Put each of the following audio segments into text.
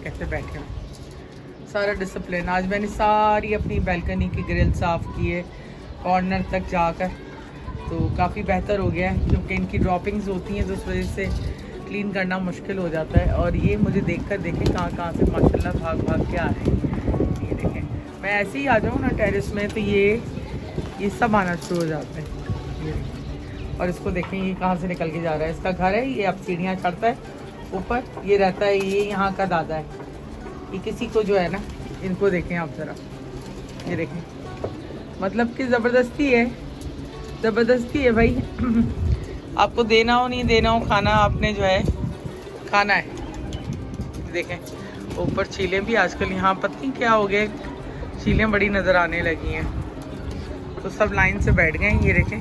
हैं कैसे बैठे हैं, सारा डिसिप्लिन। आज मैंने सारी अपनी बैल्कनी की ग्रिल साफ़ की है कॉर्नर तक जाकर, तो काफ़ी बेहतर हो गया है क्योंकि इनकी ड्रॉपिंग्स होती हैं तो उस वजह से क्लीन करना मुश्किल हो जाता है। और ये मुझे देख देखें कहाँ से माशाल्लाह भाग भाग के आ रहे हैं। ये देखें, मैं ऐसे ही आ जाऊँ ना टेरेस में तो ये सब आना शुरू हो जाते हैं। ये और इसको देखें ये कहाँ से निकल के जा रहा है। इसका घर है, ये अब सीढ़ियाँ चढ़ता है ऊपर, ये रहता है, ये यहाँ का दादा है। ये किसी को जो है ना, इनको देखें आप ज़रा, ये देखें, मतलब कि ज़बरदस्ती है, ज़बरदस्ती है भाई। आपको देना हो नहीं देना हो खाना, आपने जो है खाना है। देखें ऊपर चीलें भी आजकल यहाँ पता नहीं क्या हो गया, चीलें बड़ी नज़र आने लगी हैं, तो सब लाइन से बैठ गए। ये देखें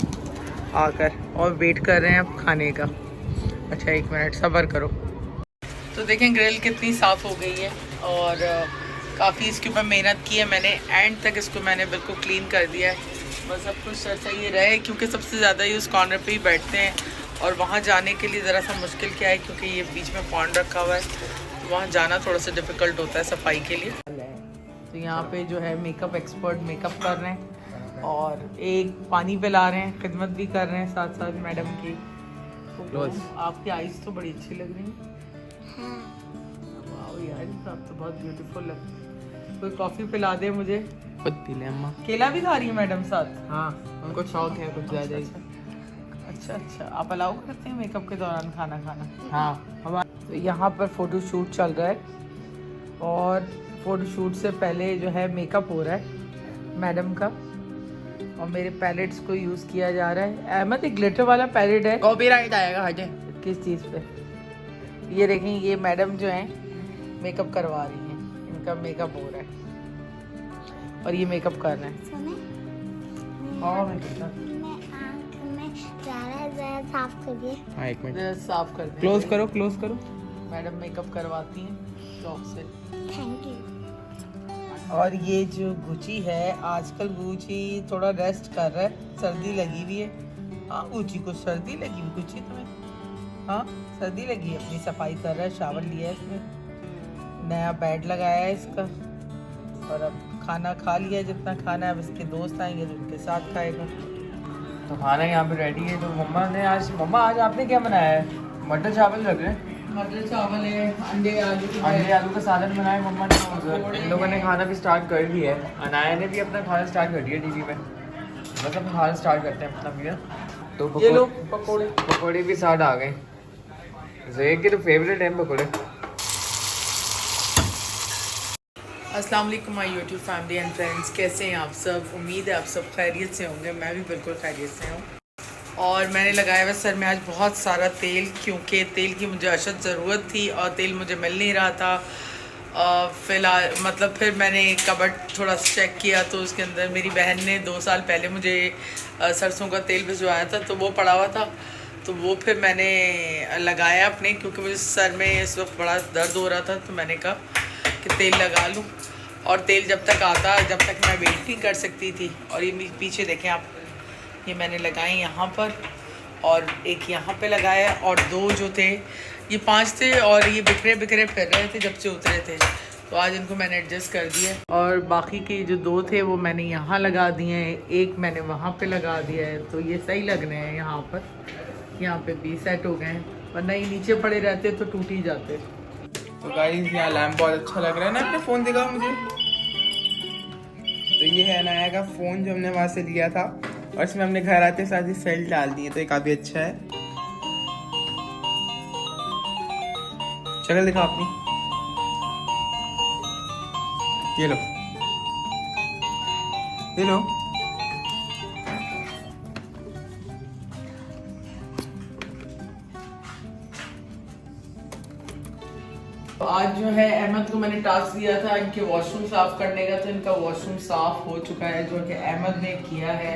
आकर और वेट कर रहे हैं अब खाने का। अच्छा 1 मिनट सब्र करो। तो देखें ग्रिल कितनी साफ़ हो गई है और काफ़ी इसके ऊपर मेहनत की है मैंने, एंड तक इसको मैंने बिल्कुल क्लीन कर दिया है। बस सब कुछ सही रहे क्योंकि सबसे ज़्यादा ये उस कॉर्नर पे ही बैठते हैं और वहाँ जाने के लिए ज़रा सा मुश्किल क्या है क्योंकि ये बीच में पॉन्ड रखा हुआ है, तो वहाँ जाना थोड़ा सा डिफ़िकल्ट होता है सफाई के लिए। तो यहाँ पे जो है मेकअप एक्सपर्ट मेकअप कर रहे हैं और एक पानी पिला रहे हैं, खिदमत भी कर रहे हैं साथ साथ मैडम की। तो आपकी आईज तो बड़ी अच्छी लग रही है। वाह यार, आप तो बहुत ब्यूटीफुल लगती है। कोई कॉफ़ी पिला दे मुझे। खुद पी ले अम्मा। केला भी खा रही है मैडम साथ? हाँ, उनको शौक है कुछ ज़्यादा ही। अच्छा, आप अलाउ करते हैं मेकअप के दौरान खाना खाना? हाँ हमारा तो यहाँ पर फ़ोटो शूट चल रहा है और फ़ोटो शूट से पहले जो है मेकअप हो रहा है मैडम का और मेरे पैलेट्स को यूज़ किया जा रहा है। अहमद एक ग्लिटर वाला पैलेट है, कॉपीराइट आएगा हटे। किस चीज़ पे? ये देखें, ये मैडम जो हैं मेकअप करवा रही हैं, इनका मेकअप हो रहा है और ये मेकअप कर रहे हैं। साफ करिए। हाँ 1 मिनट साफ कर दें। क्लोज करो। मैडम मेकअप करवाती हैं शौक से। Thank you. और ये जो गुची है, आजकल गुची थोड़ा रेस्ट कर रहा है, सर्दी लगी हुई है। हाँ गुची को सर्दी लगी हुई, गुची तुम्हें? हाँ सर्दी लगी है, अपनी सफाई कर रहा है, शावर लिया है इसमें, नया बेड लगाया है इसका और अब खाना खा लिया जितना खाना है। अब इसके दोस्त आएंगे तो उनके साथ खाएगा। तो खाना यहाँ पे रेडी है। तो मम्मा आज आपने क्या बनाया है? मटर चावल लग रहे हैं। मटर चावल है, अंडे आलू का सालन बनाया मम्मा ने। इन लोगों ने खाना भी स्टार्ट कर दिया है, अनाया ने भी अपना खाना स्टार्ट कर दिया टीवी में। बस अब खाना स्टार्ट करते हैं अपना भी। तो ये लो पकौड़े भी साथ आ गए। ज़ैद के तो फेवरेट है पकौड़े। अस्सलाम वालेकुम my YouTube family and friends, कैसे हैं आप सब? उम्मीद है आप सब खैरियत से होंगे। मैं भी बिल्कुल खैरियत से हूँ। और मैंने लगाया हुआ सर में आज बहुत सारा तेल, क्योंकि तेल की मुझे अशद ज़रूरत थी और तेल मुझे मिल नहीं रहा था। फ़िलहाल मतलब फिर मैंने कबर्ड थोड़ा चेक किया तो उसके अंदर मेरी बहन ने 2 साल पहले मुझे सरसों का तेल भिजवाया था, तो वो पड़ा हुआ था, तो वो फिर मैंने लगाया अपने, क्योंकि मुझे सर में इस वक्त बड़ा दर्द हो रहा था, तो मैंने कहा कि तेल लगा लूँ। और तेल जब तक आता, जब तक मैं वेट नहीं कर सकती थी। और ये पीछे देखें आप, ये मैंने लगाए यहाँ पर और एक यहाँ पे लगाया और 2 जो थे, ये 5 थे और ये बिखरे बिखरे फिर रहे थे जब से उतरे थे, तो आज इनको मैंने एडजस्ट कर दिया। और बाकी के जो 2 थे वो मैंने यहाँ लगा दिए हैं, एक मैंने वहाँ पे लगा दिया है, तो ये सही लग रहे हैं। यहाँ पे भी सेट हो गए हैं, वरना ये नीचे पड़े रहते तो टूट ही जाते। तो गाइस यहाँ लैम्प बहुत अच्छा लग रहा है ना। अपना फ़ोन दिखाओ मुझे। तो ये है अनाया का फ़ोन जो हमने वहाँ से लिया था और इसमें हमने घर आते साथ ही सेल डाल दिए, तो ये काफ़ी अच्छा है। शक्ल दिखाओ अपनी, ये लो ये लो। तो आज जो है अहमद को मैंने टास्क दिया था इनके वॉशरूम साफ करने का, तो इनका वॉशरूम साफ हो चुका है जो कि अहमद ने किया है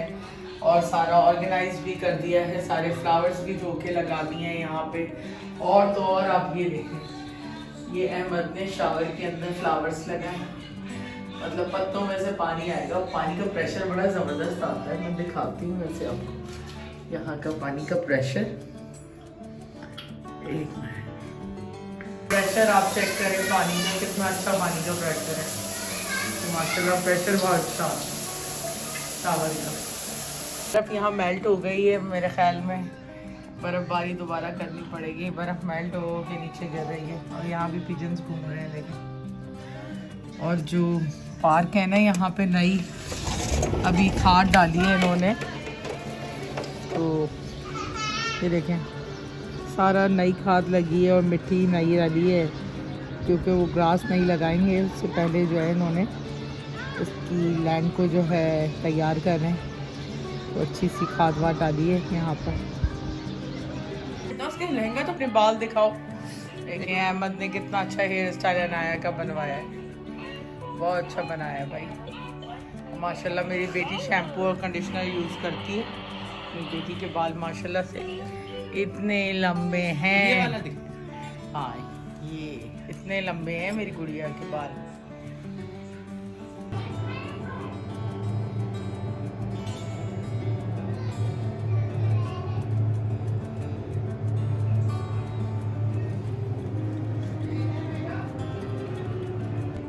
और सारा ऑर्गेनाइज भी कर दिया है, सारे फ्लावर्स भी धो के लगा दिए हैं यहाँ पे। और तो और आप ये देखें, ये अहमद ने शावर के अंदर फ्लावर्स लगाए, मतलब पत्तों में से पानी आएगा। पानी का प्रेशर बड़ा ज़बरदस्त आता है, मैं दिखाती हूँ वैसे आपको यहाँ का पानी का प्रेशर। एक मिनट, प्रेशर आप चेक करें पानी में, कितना अच्छा पानी का प्रेशर है। तो माशाल्लाह प्रेशर बहुत अच्छा शावर का। बर्फ़ यहाँ मेल्ट हो गई है, मेरे ख्याल में बर्फ़बारी दोबारा करनी पड़ेगी। बर्फ़ मेल्ट हो के नीचे गिर रही है और यहाँ भी पिजन्स घूम रहे हैं देखिए। और जो पार्क है ना यहाँ पे नई अभी खाद डाली है इन्होंने, तो ये देखें सारा नई खाद लगी है और मिट्टी नई डाली है, क्योंकि वो ग्रास नहीं लगाएंगे उससे पहले जो है इन्होंने उसकी लैंड को जो है तैयार कर रहे हैं। तो अच्छी सी खाद वाद डाली है यहाँ पर। उसके लहंगा तो अपने बाल दिखाओ। देखिए अहमद ने कितना अच्छा हेयर स्टाइल अनाया का बनवाया है, बहुत अच्छा बनाया है भाई माशाल्लाह। मेरी बेटी शैम्पू और कंडीशनर यूज़ करती है। मेरी बेटी के बाल माशाल्लाह से इतने लंबे हैं। हाँ ये इतने लंबे हैं मेरी गुड़िया के बाल।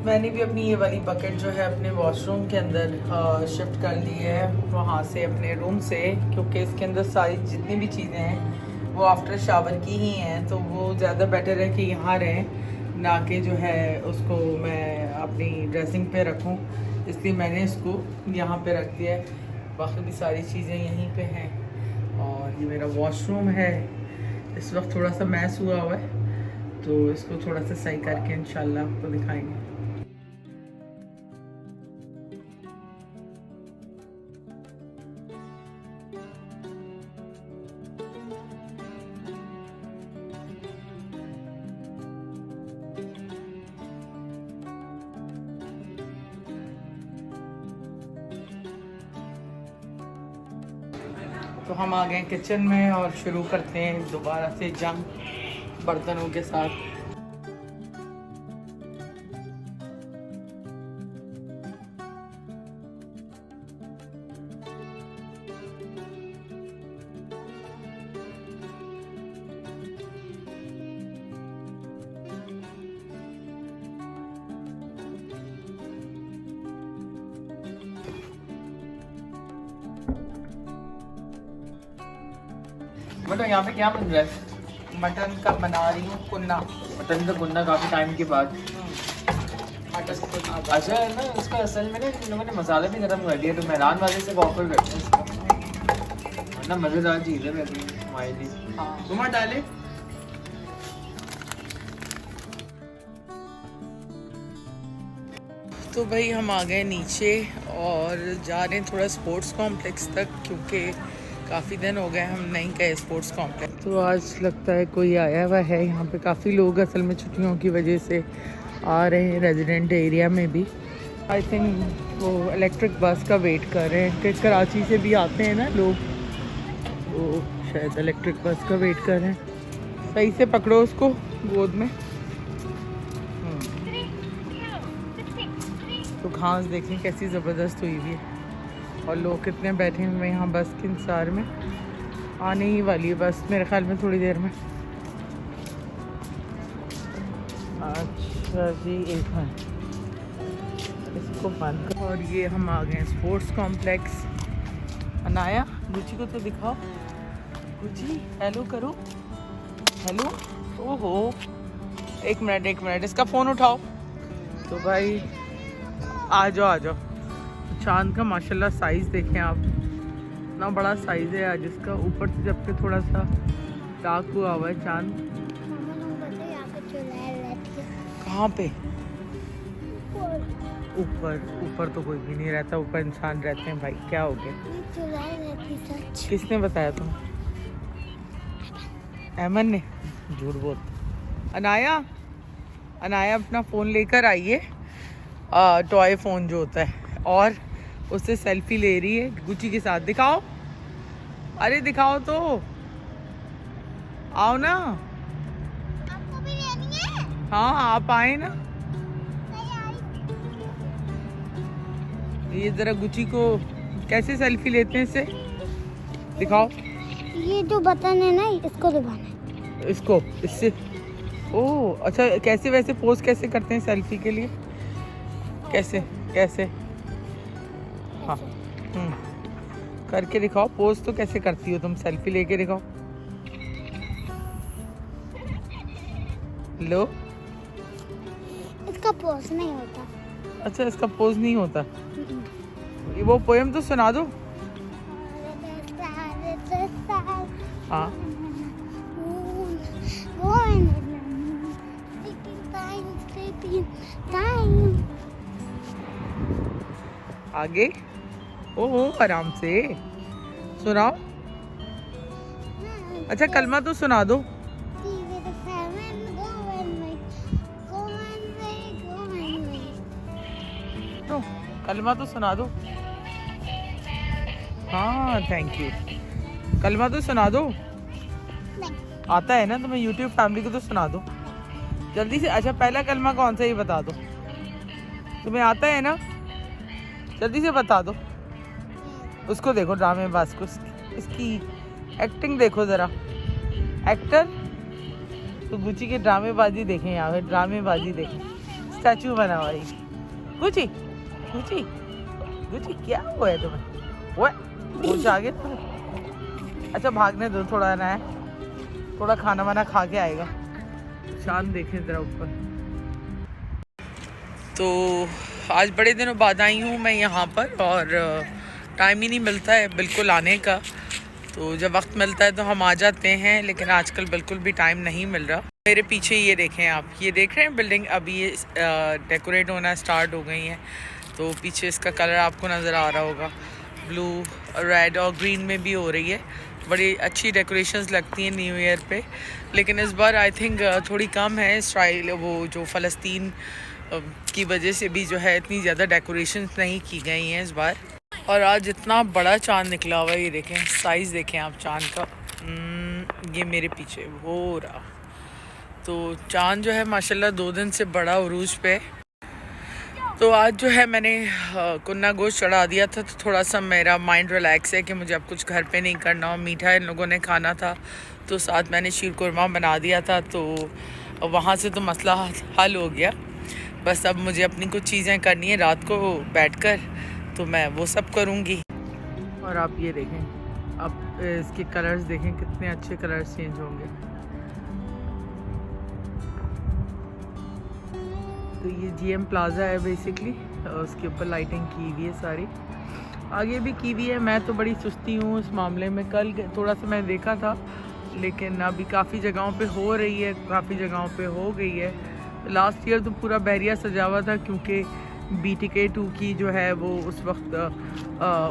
मैंने भी अपनी ये वाली बकेट जो है अपने वॉशरूम के अंदर शिफ्ट कर ली है, वहाँ से अपने रूम से, क्योंकि इसके अंदर सारी जितनी भी चीज़ें हैं वो आफ्टर शावर की ही हैं। तो वो ज़्यादा बेटर है कि यहाँ रहें, ना कि जो है उसको मैं अपनी ड्रेसिंग पे रखूँ। इसलिए मैंने इसको यहाँ पे रख दिया है। बाकी भी सारी चीज़ें यहीं पे हैं। और ये मेरा वॉशरूम है, इस वक्त थोड़ा सा मैस हुआ हुआ है, तो इसको थोड़ा सा सही करके इंशाल्लाह आपको दिखाएंगे। तो हम आ गए किचन में और शुरू करते हैं दोबारा से जंग बर्तनों के साथ। मतलब यहाँ पे क्या बन रहा है? मटन का बना रही हूँ कुन्ना। मटन का गुन्ना काफ़ी टाइम के बाद। मटन कुन्ना। अच्छा है ना, इसका असल में ना इन लोगों ने मसाला भी ख़त्म कर दिया, तो मैदान वाले से ऑफर करते हैं इसका, वरना मज़ेदार चीज़ है वैसे हमारे लिए। हाँ तुम डाले तो भाई हम आ गए नीचे और जा रहे हैं थोड़ा स्पोर्ट्स कॉम्प्लेक्स तक, क्योंकि काफ़ी दिन हो गए हम नहीं गए स्पोर्ट्स कॉम्प्लेक्स। तो आज लगता है कोई आया हुआ है यहाँ पे। काफ़ी लोग असल में छुट्टियों की वजह से आ रहे हैं रेजिडेंट एरिया में भी। आई थिंक वो इलेक्ट्रिक बस का वेट कर रहे हैं, कि कराची से भी आते हैं ना लोग, वो शायद इलेक्ट्रिक बस का वेट कर रहे हैं। सही से पकड़ो उसको गोद में। तो घास देखें कैसी ज़बरदस्त हुई हुई है और लोग कितने बैठे हुए हैं यहाँ बस के इंतज़ार में। आने ही वाली है बस मेरे ख्याल में थोड़ी देर में। अच्छा जी एक मिनट इसको बंद कर। और ये हम आ गए स्पोर्ट्स कॉम्प्लेक्स। अनाया गुची को तो दिखाओ, गुची हेलो करो, हेलो। ओहो एक मिनट इसका फ़ोन उठाओ। तो भाई आ जाओ। चांद का माशाल्लाह साइज़ देखें आप, इतना बड़ा साइज़ है आज इसका। ऊपर से जब से थोड़ा सा डार्क हुआ हुआ है चांद। कहाँ पे? ऊपर तो कोई भी नहीं रहता, ऊपर इंसान रहते हैं भाई। क्या हो गया? किसने बताया तुम? अहमद ने? झूठ बोल। अनाया अपना फ़ोन लेकर आइए, टॉय फ़ोन जो होता है, और उससे सेल्फी ले रही है गुची के साथ। दिखाओ, अरे दिखाओ तो, आओ ना। आपको भी लेनी है? हाँ आप आए ना। ये ज़रा गुची को कैसे सेल्फी लेते हैं इससे दिखाओ। ये जो बटन है ना इसको दबाना है। इसको इससे ओह अच्छा, कैसे वैसे पोज कैसे करते हैं सेल्फी के लिए? कैसे कैसे? हाँ करके दिखाओ। पोज तो कैसे करती हो तुम? सेल्फी लेके दिखाओ। लो। इसका पोज नहीं होता। अच्छा इसका पोज नहीं होता। वो पोएम तो सुना दो। हाँ आगे। ओहो आराम से सुनाओ। अच्छा कलमा तो सुना दो। तो कलमा तो सुना दो। हाँ थैंक यू। कलमा तो सुना दो। आता है ना तुम्हें? यूट्यूब फैमिली को तो सुना दो जल्दी से। अच्छा पहला कलमा कौन सा, ये बता दो। तुम्हें आता है ना? जल्दी से बता दो। उसको देखो ड्रामेबाज को, इसकी एक्टिंग देखो ज़रा। एक्टर तो गुची के ड्रामेबाजी देखें, यहाँ पे ड्रामेबाजी देखें। स्टैचू बना हुआ है गुची। गुची गुची क्या हुआ है तुम्हें? वो कुछ आगे। अच्छा भागने दो थोड़ा ना, है थोड़ा खाना वाना खा के आएगा। चांद देखें ज़रा ऊपर। तो आज बड़े दिनों बाद आई हूँ मैं यहाँ पर, और टाइम ही नहीं मिलता है बिल्कुल आने का। तो जब वक्त मिलता है तो हम आ जाते हैं, लेकिन आजकल बिल्कुल भी टाइम नहीं मिल रहा। मेरे पीछे ये देखें आप, ये देख रहे हैं बिल्डिंग अभी ये डेकोरेट होना स्टार्ट हो गई है। तो पीछे इसका कलर आपको नज़र आ रहा होगा, ब्लू रेड और ग्रीन में भी हो रही है। बड़ी अच्छी डेकोरेशंस लगती हैं न्यू ईयर पे, लेकिन इस बार आई थिंक थोड़ी कम है स्टाइल। वो जो फ़लस्तीन की वजह से भी जो है इतनी ज़्यादा डेकोरेशंस नहीं की गई हैं इस बार। और आज इतना बड़ा चांद निकला हुआ है, ये देखें साइज़ देखें आप चांद का। ये मेरे पीछे वो रहा। तो चांद जो है माशाल्लाह 2 दिन से बड़ा उरूज पे। तो आज जो है मैंने कुन्ना गोश्त चढ़ा दिया था, तो थोड़ा सा मेरा माइंड रिलैक्स है कि मुझे अब कुछ घर पे नहीं करना और मीठा इन लोगों ने खाना था। तो साथ मैंने शीर कुरमा बना दिया था, तो वहाँ से तो मसला हल हो गया। बस अब मुझे अपनी कुछ चीज़ें करनी है रात को बैठकर, तो मैं वो सब करूँगी। और आप ये देखें, अब इसके कलर्स देखें कितने अच्छे कलर्स चेंज होंगे। तो ये GM प्लाजा है बेसिकली, उसके ऊपर लाइटिंग की हुई है सारी, आगे भी की हुई है। मैं तो बड़ी सुस्ती हूँ इस मामले में। कल थोड़ा सा मैं देखा था, लेकिन अभी काफ़ी जगहों पे हो रही है, काफ़ी जगहों पे हो गई है। लास्ट ईयर तो पूरा बहरिया सजा हुआ था, क्योंकि BTK 2 की जो है वो उस वक्त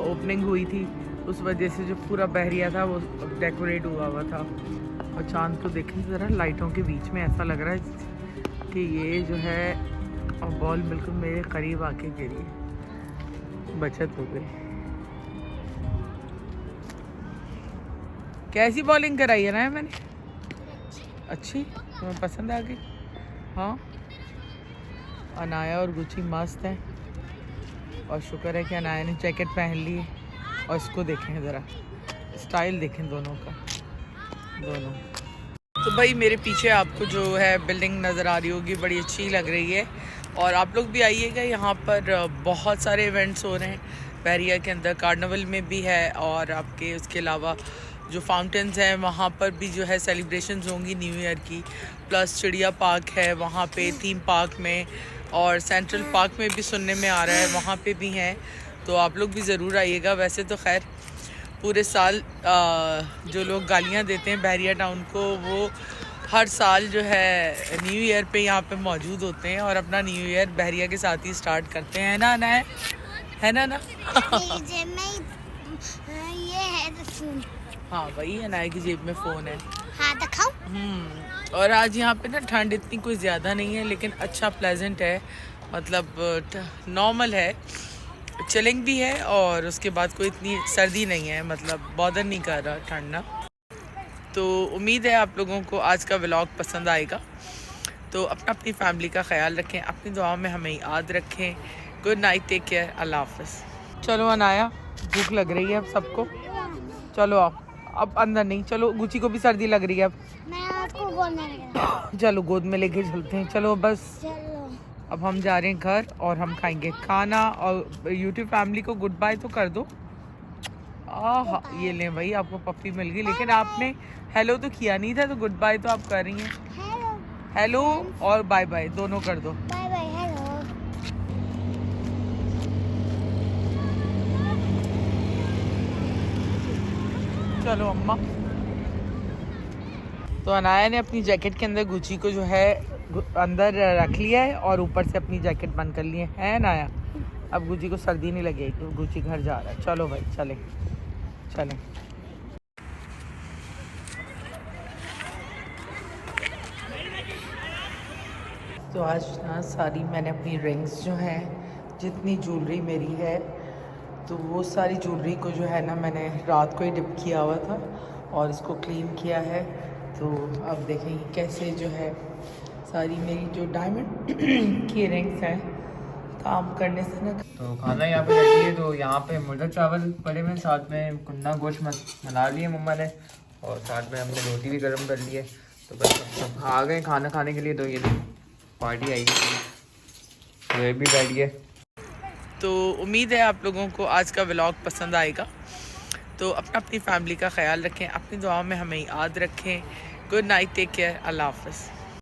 ओपनिंग हुई थी, उस वजह से जो पूरा बहरिया था वो डेकोरेट हुआ था। और चांद को देखें ज़रा लाइटों के बीच में, ऐसा लग रहा है कि ये जो है और बॉल बिल्कुल मेरे करीब आके गिरी, बचत हो गई। कैसी बॉलिंग कराई है ना मैंने? अच्छी, तुम्हें पसंद आ गई? हाँ अनाया और गुची मस्त हैं, और शुक्र है कि अनाया ने जैकेट पहन ली है। और इसको देखें ज़रा, स्टाइल देखें दोनों का, दोनों। तो भाई मेरे पीछे आपको जो है बिल्डिंग नज़र आ रही होगी, बड़ी अच्छी लग रही है। और आप लोग भी आइएगा, यहाँ पर बहुत सारे इवेंट्स हो रहे हैं बहरिया के अंदर। कार्निवल में भी है, और आपके उसके अलावा जो फाउंटेन्स हैं वहाँ पर भी जो है सेलिब्रेशंस होंगी न्यू ईयर की। प्लस चिड़िया पार्क है वहाँ पे, थीम पार्क में, और सेंट्रल पार्क में भी सुनने में आ रहा है वहाँ पे भी हैं। तो आप लोग भी ज़रूर आइएगा। वैसे तो खैर पूरे साल जो लोग गालियाँ देते हैं बहरिया टाउन को, वो हर साल जो है न्यू ईयर पे यहाँ पे मौजूद होते हैं, और अपना न्यू ईयर बहरिया के साथ ही स्टार्ट करते हैं ना। ना है ना ना ये है तो फोन। हाँ वही है, नाय की जेब में फ़ोन है। हाँ दिखाओ। और आज यहाँ पे ना ठंड इतनी कोई ज़्यादा नहीं है, लेकिन अच्छा प्लेजेंट है, मतलब नॉर्मल है, चिलिंग भी है, और उसके बाद कोई इतनी सर्दी नहीं है, मतलब बॉदर नहीं कर रहा ठंड ना। तो उम्मीद है आप लोगों को आज का व्लॉग पसंद आएगा। तो अपनी फैमिली का ख्याल रखें, अपनी दुआ में हमें याद रखें। गुड नाइट, टेक केयर, अल्लाह हाफ़िज़। चलो अनाया, भूख लग रही है अब सबको, चलो आओ। अब अंदर नहीं, चलो गुची को भी सर्दी लग रही है अब। मैं आपको गोद में लेके चलो गोद में लेके चलते हैं। चलो बस चलो। अब हम जा रहे हैं घर और हम खाएंगे खाना। और यूट्यूब फैमिली को गुड बाय तो कर दो। ये लें भाई, आपको पप्पी मिल गई, लेकिन आपने हेलो तो किया नहीं था, तो गुड बाय तो आप कर रही हैं। हेलो। हेलो और बाय बाय दोनों कर दो। Bye bye. हेलो। चलो अम्मा। तो अनाया ने अपनी जैकेट के अंदर गुची को जो है अंदर रख लिया है और ऊपर से अपनी जैकेट बंद कर ली है अनाया। अब गुची को सर्दी नहीं लगेगी, तो गुची घर जा रहा है। चलो भाई चलें चलें। तो आज ना सारी मैंने अपनी रिंग्स जो हैं, जितनी ज्वेलरी मेरी है, तो वो सारी ज्वेलरी को जो है ना मैंने रात को ही डिप किया हुआ था और इसको क्लीन किया है। तो अब देखेंगे कैसे जो है सारी मेरी जो डायमंड की रिंग्स हैं काम करने से ना। तो खाना यहाँ पे रेडी है। तो यहाँ पे मुर्गा चावल पड़े हुए, साथ में कुन्ना गोश्त बना लिए मम्मा ने, और साथ में हमने रोटी भी गर्म कर ली है। तो बस सब आ गए खाना खाने के लिए। तो ये पार्टी आई तो ये भी बैठ गए। तो उम्मीद है आप लोगों को आज का व्लॉग पसंद आएगा। तो अपनी फैमिली का ख्याल रखें, अपनी दुआ में हमें याद रखें। गुड नाइट, टेक केयर, अल्लाह हाफ़िज़।